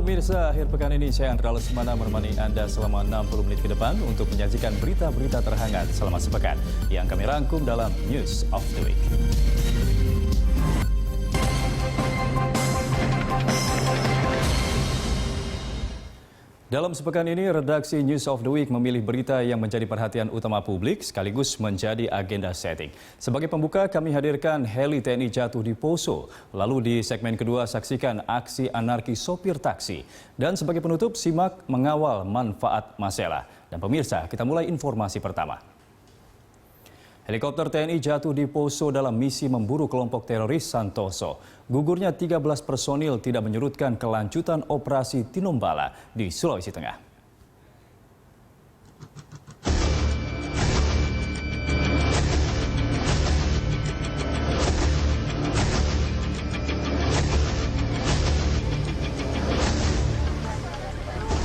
Halo pemirsa, akhir pekan ini saya Andra Lesmana menemani Anda selama 60 menit ke depan untuk menyajikan berita-berita terhangat selama sepekan yang kami rangkum dalam News of the Week. Dalam sepekan ini, redaksi News of the Week memilih berita yang menjadi perhatian utama publik sekaligus menjadi agenda setting. Sebagai pembuka, kami hadirkan heli TNI jatuh di Poso. Lalu di segmen kedua, saksikan aksi anarki sopir taksi. Dan sebagai penutup, simak mengawal manfaat Masela. Dan pemirsa, kita mulai informasi pertama. Helikopter TNI jatuh di Poso dalam misi memburu kelompok teroris Santoso. Gugurnya 13 personil tidak menyurutkan kelanjutan operasi Tinombala di Sulawesi Tengah.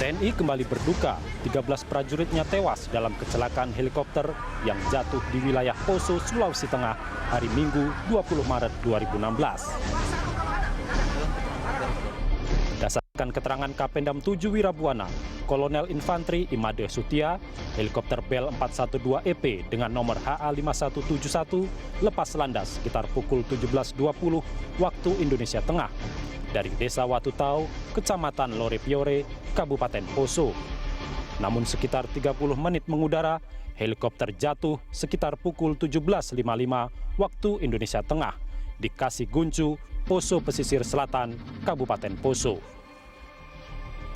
TNI kembali berduka, 13 prajuritnya tewas dalam kecelakaan helikopter yang jatuh di wilayah Poso, Sulawesi Tengah hari Minggu 20 Maret 2016. Berdasarkan keterangan Kapendam 7 Wirabuana, Kolonel Infantri Imade Sutia, helikopter Bell 412EP dengan nomor HA5171 lepas landas sekitar pukul 17.20 waktu Indonesia Tengah dari Desa Watutau, Kecamatan Lorepiore, Kabupaten Poso. Namun sekitar 30 menit mengudara, helikopter jatuh sekitar pukul 17.55 waktu Indonesia Tengah di Kasiguncu, Poso Pesisir Selatan, Kabupaten Poso.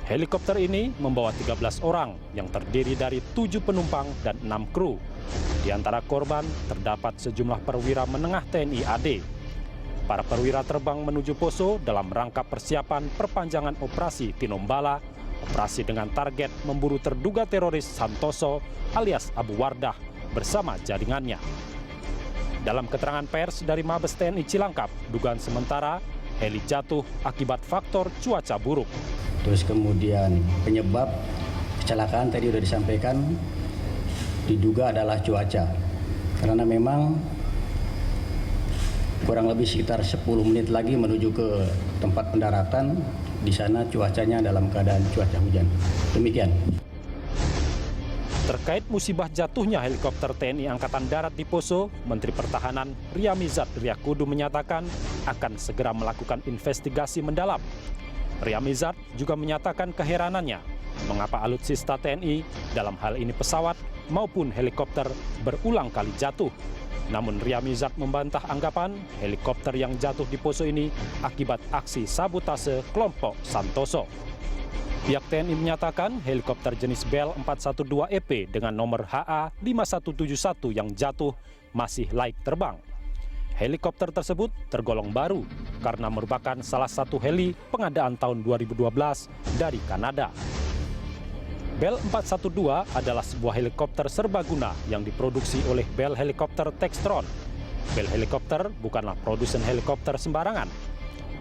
Helikopter ini membawa 13 orang yang terdiri dari 7 penumpang dan 6 kru. Di antara korban terdapat sejumlah perwira menengah TNI AD. Para perwira terbang menuju Poso dalam rangka persiapan perpanjangan operasi Tinombala, operasi dengan target memburu terduga teroris Santoso alias Abu Wardah bersama jaringannya. Dalam keterangan pers dari Mabes TNI Cilangkap, dugaan sementara heli jatuh akibat faktor cuaca buruk. Terus kemudian penyebab kecelakaan tadi sudah disampaikan diduga adalah cuaca. Karena memang kurang lebih sekitar 10 menit lagi menuju ke tempat pendaratan, di sana cuacanya dalam keadaan cuaca hujan. Demikian. Terkait musibah jatuhnya helikopter TNI Angkatan Darat di Poso, Menteri Pertahanan Ryamizat Riyakudu menyatakan akan segera melakukan investigasi mendalam. Ryamizat juga menyatakan keheranannya mengapa alutsista TNI, dalam hal ini pesawat maupun helikopter, berulang kali jatuh. Namun Ryamizat membantah anggapan helikopter yang jatuh di Poso ini akibat aksi sabotase kelompok Santoso. Pihak TNI menyatakan helikopter jenis Bell 412EP dengan nomor HA5171 yang jatuh masih layak terbang. Helikopter tersebut tergolong baru karena merupakan salah satu heli pengadaan tahun 2012 dari Kanada. Bell 412 adalah sebuah helikopter serbaguna yang diproduksi oleh Bell Helicopter Textron. Bell Helicopter bukanlah produsen helikopter sembarangan.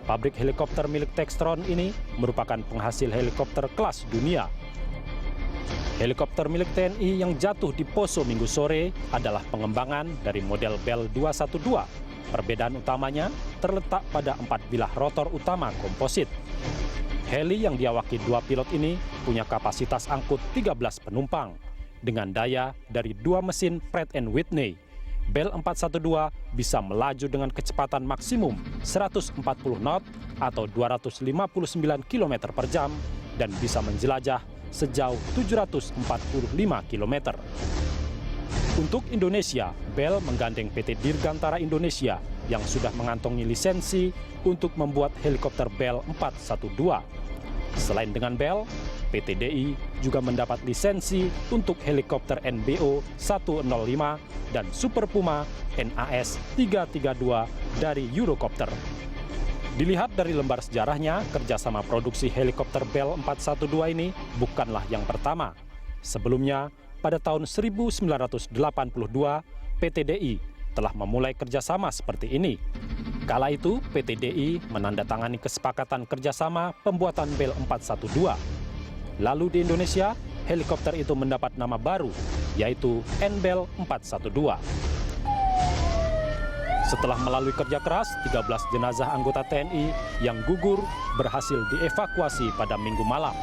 Pabrik helikopter milik Textron ini merupakan penghasil helikopter kelas dunia. Helikopter milik TNI yang jatuh di Poso Minggu sore adalah pengembangan dari model Bell 212. Perbedaan utamanya terletak pada 4 bilah rotor utama komposit. Heli yang diawaki 2 pilot ini punya kapasitas angkut 13 penumpang dengan daya dari 2 mesin Pratt & Whitney. Bell 412 bisa melaju dengan kecepatan maksimum 140 knot atau 259 km per jam dan bisa menjelajah sejauh 745 km. Untuk Indonesia, Bell menggandeng PT Dirgantara Indonesia yang sudah mengantongi lisensi untuk membuat helikopter Bell 412. Selain dengan Bell, PT DI juga mendapat lisensi untuk helikopter NBO 105 dan Super Puma NAS 332 dari Eurocopter. Dilihat dari lembar sejarahnya, kerjasama produksi helikopter Bell 412 ini bukanlah yang pertama. Sebelumnya, pada tahun 1982, PT DI telah memulai kerjasama seperti ini. Kala itu, PT DI menandatangani kesepakatan kerjasama pembuatan Bell 412. Lalu di Indonesia, helikopter itu mendapat nama baru, yaitu NBell 412. Setelah melalui kerja keras, 13 jenazah anggota TNI yang gugur berhasil dievakuasi pada Minggu malam.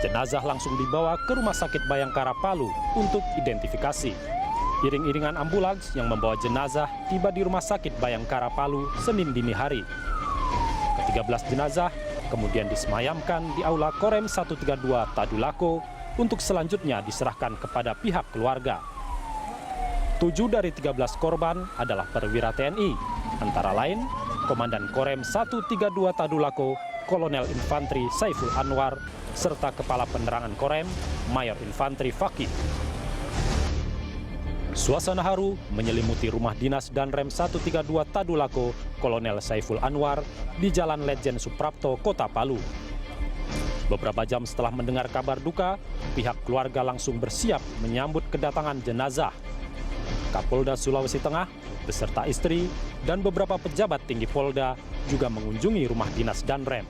Jenazah langsung dibawa ke Rumah Sakit Bayangkara Palu untuk identifikasi. Iring-iringan ambulans yang membawa jenazah tiba di Rumah Sakit Bayangkara Palu Senin dini hari. Ke-13 jenazah kemudian disemayamkan di Aula Korem 132 Tadulako untuk selanjutnya diserahkan kepada pihak keluarga. 7 dari 13 korban adalah perwira TNI, antara lain Komandan Korem 132 Tadulako, Kolonel Infantri Saiful Anwar, serta Kepala Penerangan Korem, Mayor Infantri Fakih. Suasana haru menyelimuti rumah dinas Danrem 132 Tadulako, Kolonel Saiful Anwar, di Jalan Letjen Suprapto, Kota Palu. Beberapa jam setelah mendengar kabar duka, pihak keluarga langsung bersiap menyambut kedatangan jenazah. Kapolda Sulawesi Tengah beserta istri dan beberapa pejabat tinggi Polda juga mengunjungi rumah dinas Danrem.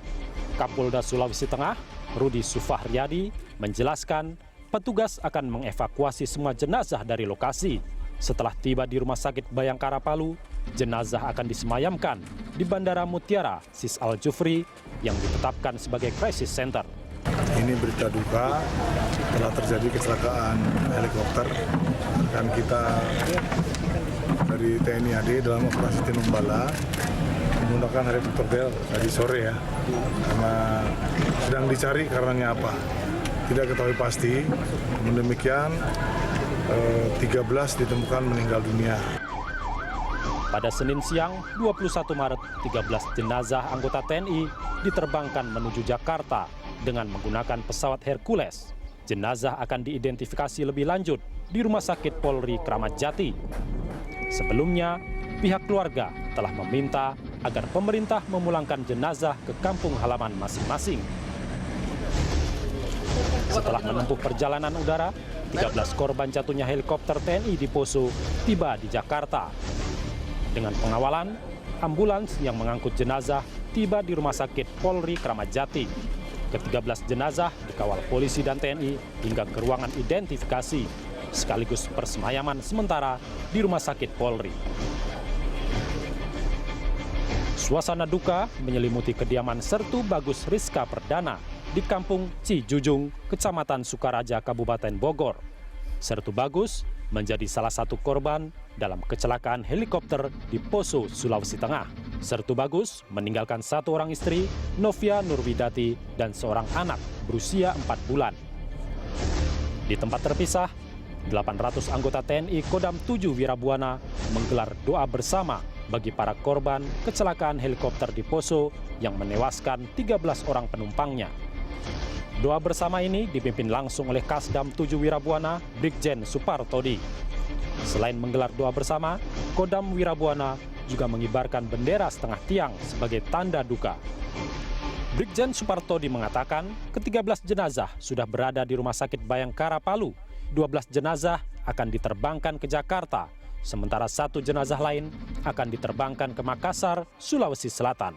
Kapolda Sulawesi Tengah, Rudi Sufahriyadi, menjelaskan petugas akan mengevakuasi semua jenazah dari lokasi. Setelah tiba di Rumah Sakit Bayangkara Palu, jenazah akan disemayamkan di Bandara Mutiara Sis Al Jufri yang ditetapkan sebagai crisis center. Ini berita duka telah terjadi kecelakaan helikopter dan kita dari TNI AD dalam operasi Tinombala menggunakan helikopter Bell tadi sore ya, karena sedang dicari karenanya apa tidak ketahui pasti. Namun demikian 13 ditemukan meninggal dunia. Pada Senin siang 21 Maret, 13 jenazah anggota TNI diterbangkan menuju Jakarta dengan menggunakan pesawat Hercules. Jenazah akan diidentifikasi lebih lanjut di Rumah Sakit Polri Kramat Jati. Sebelumnya, pihak keluarga telah meminta agar pemerintah memulangkan jenazah ke kampung halaman masing-masing. Setelah menempuh perjalanan udara, 13 korban jatuhnya helikopter TNI di Poso tiba di Jakarta. Dengan pengawalan, ambulans yang mengangkut jenazah tiba di Rumah Sakit Polri Kramat Jati. Ke-13 jenazah dikawal polisi dan TNI hingga ke ruangan identifikasi, sekaligus persemayaman sementara di Rumah Sakit Polri. Suasana duka menyelimuti kediaman Sertu Bagus Rizka Perdana di Kampung Cijujung, Kecamatan Sukaraja, Kabupaten Bogor. Sertu Bagus menjadi salah satu korban dalam kecelakaan helikopter di Poso, Sulawesi Tengah. Sertu Bagus meninggalkan satu orang istri, Novia Nurwidati, dan seorang anak berusia 4 bulan. Di tempat terpisah, 800 anggota TNI Kodam 7 Wirabuana menggelar doa bersama bagi para korban kecelakaan helikopter di Poso yang menewaskan 13 orang penumpangnya. Doa bersama ini dipimpin langsung oleh Kasdam 7 Wirabuana, Brigjen Supartodi. Selain menggelar doa bersama, Kodam Wirabuana juga mengibarkan bendera setengah tiang sebagai tanda duka. Brigjen Supartodi mengatakan ke-13 jenazah sudah berada di Rumah Sakit Bayangkara Palu. 12 jenazah akan diterbangkan ke Jakarta, sementara 1 jenazah lain akan diterbangkan ke Makassar, Sulawesi Selatan.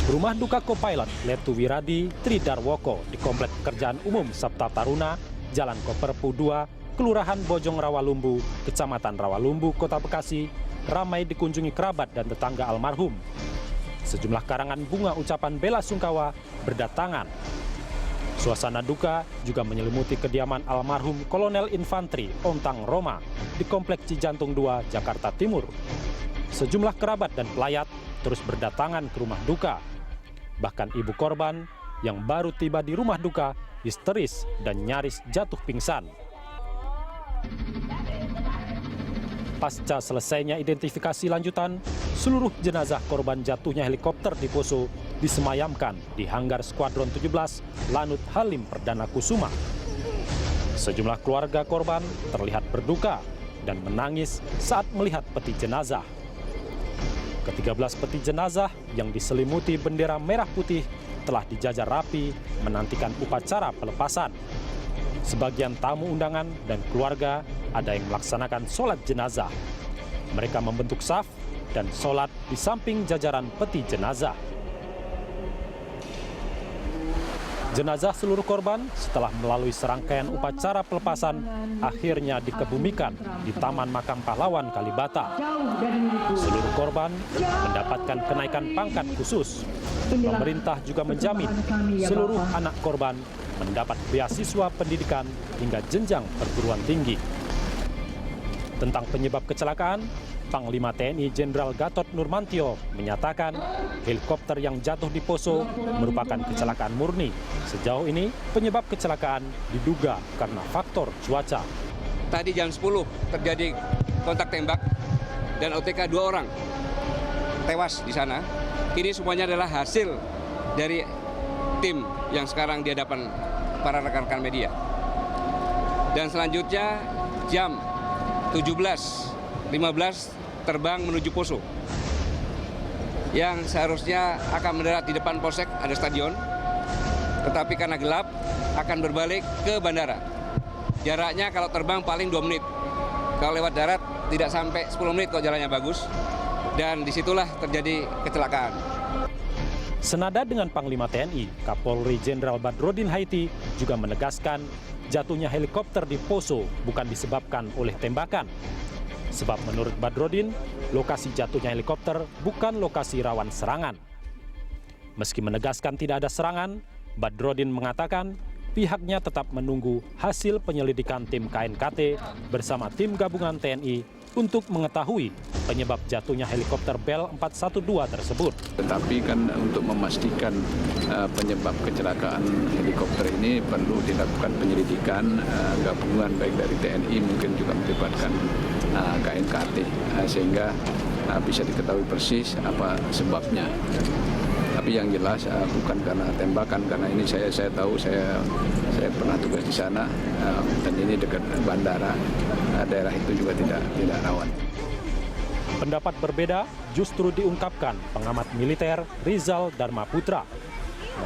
Rumah duka Kopilot Letu Wiradi Tridarwoko di Komplek Pekerjaan Umum Sabta Taruna, Jalan Koperpu 2, Kelurahan Bojong Rawalumbu, Kecamatan Rawalumbu, Kota Bekasi, ramai dikunjungi kerabat dan tetangga almarhum. Sejumlah karangan bunga ucapan bela sungkawa berdatangan. Suasana duka juga menyelimuti kediaman almarhum Kolonel Infantri Ontang Roma di Komplek Cijantung 2, Jakarta Timur. Sejumlah kerabat dan pelayat terus berdatangan ke rumah duka. Bahkan ibu korban yang baru tiba di rumah duka histeris dan nyaris jatuh pingsan. Pasca selesainya identifikasi lanjutan, seluruh jenazah korban jatuhnya helikopter di Poso disemayamkan di hanggar Skuadron 17 Lanut Halim Perdana Kusuma. Sejumlah keluarga korban terlihat berduka dan menangis saat melihat peti jenazah. Ke-13 peti jenazah yang diselimuti bendera merah putih telah dijajar rapi menantikan upacara pelepasan. Sebagian tamu undangan dan keluarga ada yang melaksanakan sholat jenazah. Mereka membentuk saf dan sholat di samping jajaran peti jenazah. Jenazah seluruh korban setelah melalui serangkaian upacara pelepasan akhirnya dikebumikan di Taman Makam Pahlawan Kalibata. Seluruh korban mendapatkan kenaikan pangkat khusus. Pemerintah juga menjamin seluruh anak korban mendapat beasiswa pendidikan hingga jenjang perguruan tinggi. Tentang penyebab kecelakaan, Panglima TNI Jenderal Gatot Nurmantio menyatakan helikopter yang jatuh di Poso merupakan kecelakaan murni. Sejauh ini penyebab kecelakaan diduga karena faktor cuaca. Tadi jam 10 terjadi kontak tembak dan OTK 2 orang tewas di sana. Ini semuanya adalah hasil dari tim yang sekarang di hadapan para rekan-rekan media. Dan selanjutnya jam 17.15 terbang menuju Poso yang seharusnya akan mendarat di depan Polsek, ada stadion, tetapi karena gelap akan berbalik ke bandara. Jaraknya kalau terbang paling 2 menit, kalau lewat darat tidak sampai 10 menit kalau jalannya bagus, dan disitulah terjadi kecelakaan. Senada dengan Panglima TNI, Kapolri Jenderal Badrodin Haiti juga menegaskan jatuhnya helikopter di Poso bukan disebabkan oleh tembakan. Sebab menurut Badrodin, lokasi jatuhnya helikopter bukan lokasi rawan serangan. Meski menegaskan tidak ada serangan, Badrodin mengatakan pihaknya tetap menunggu hasil penyelidikan tim KNKT bersama tim gabungan TNI untuk mengetahui penyebab jatuhnya helikopter Bell 412 tersebut. Tetapi kan untuk memastikan penyebab kecelakaan helikopter ini perlu dilakukan penyelidikan gabungan baik dari TNI mungkin juga melibatkan KNKT sehingga bisa diketahui persis apa sebabnya. Tapi yang jelas bukan karena tembakan, karena ini saya tahu saya pernah tugas di sana dan ini dekat bandara, daerah itu juga tidak rawan. Pendapat berbeda justru diungkapkan pengamat militer Rizal Dharma Putra.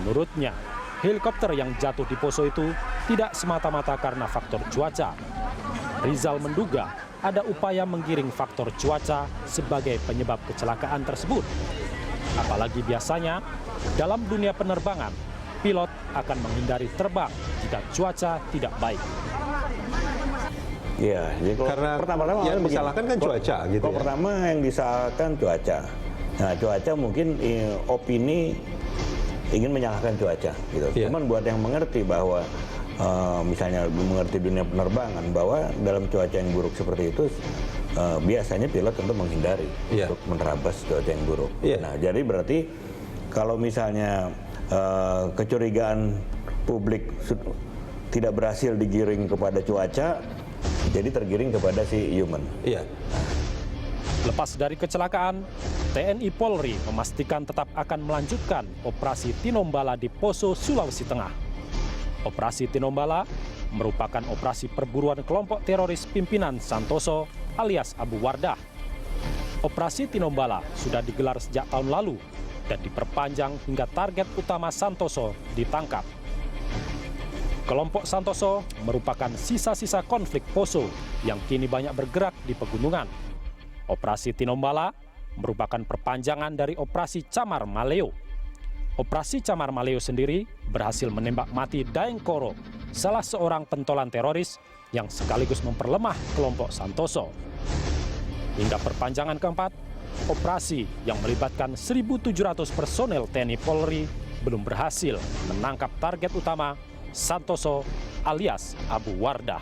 Menurutnya, helikopter yang jatuh di Poso itu tidak semata-mata karena faktor cuaca. Rizal menduga ada upaya menggiring faktor cuaca sebagai penyebab kecelakaan tersebut. Apalagi biasanya dalam dunia penerbangan, pilot akan menghindari terbang jika cuaca tidak baik. Iya, jadi karena pertama-tama yang disalahkan kan cuaca gitu ya. Pertama yang disalahkan cuaca. Nah, cuaca mungkin opini ingin menyalahkan cuaca gitu. Iya. Cuman buat yang mengerti bahwa misalnya mengerti dunia penerbangan bahwa dalam cuaca yang buruk seperti itu biasanya pilot untuk menghindari untuk menerabas cuaca yang buruk. Nah, jadi berarti kalau misalnya kecurigaan publik tidak berhasil digiring kepada cuaca, jadi tergiring kepada si human. Lepas dari kecelakaan, TNI Polri memastikan tetap akan melanjutkan operasi Tinombala di Poso, Sulawesi Tengah. Operasi Tinombala merupakan operasi perburuan kelompok teroris pimpinan Santoso alias Abu Wardah. Operasi Tinombala sudah digelar sejak tahun lalu dan diperpanjang hingga target utama Santoso ditangkap. Kelompok Santoso merupakan sisa-sisa konflik Poso yang kini banyak bergerak di pegunungan. Operasi Tinombala merupakan perpanjangan dari Operasi Camar Maleo. Operasi Camar Maleo sendiri berhasil menembak mati Daeng Koro, salah seorang pentolan teroris yang sekaligus memperlemah kelompok Santoso. Hingga perpanjangan keempat, operasi yang melibatkan 1.700 personel TNI Polri belum berhasil menangkap target utama Santoso alias Abu Wardah.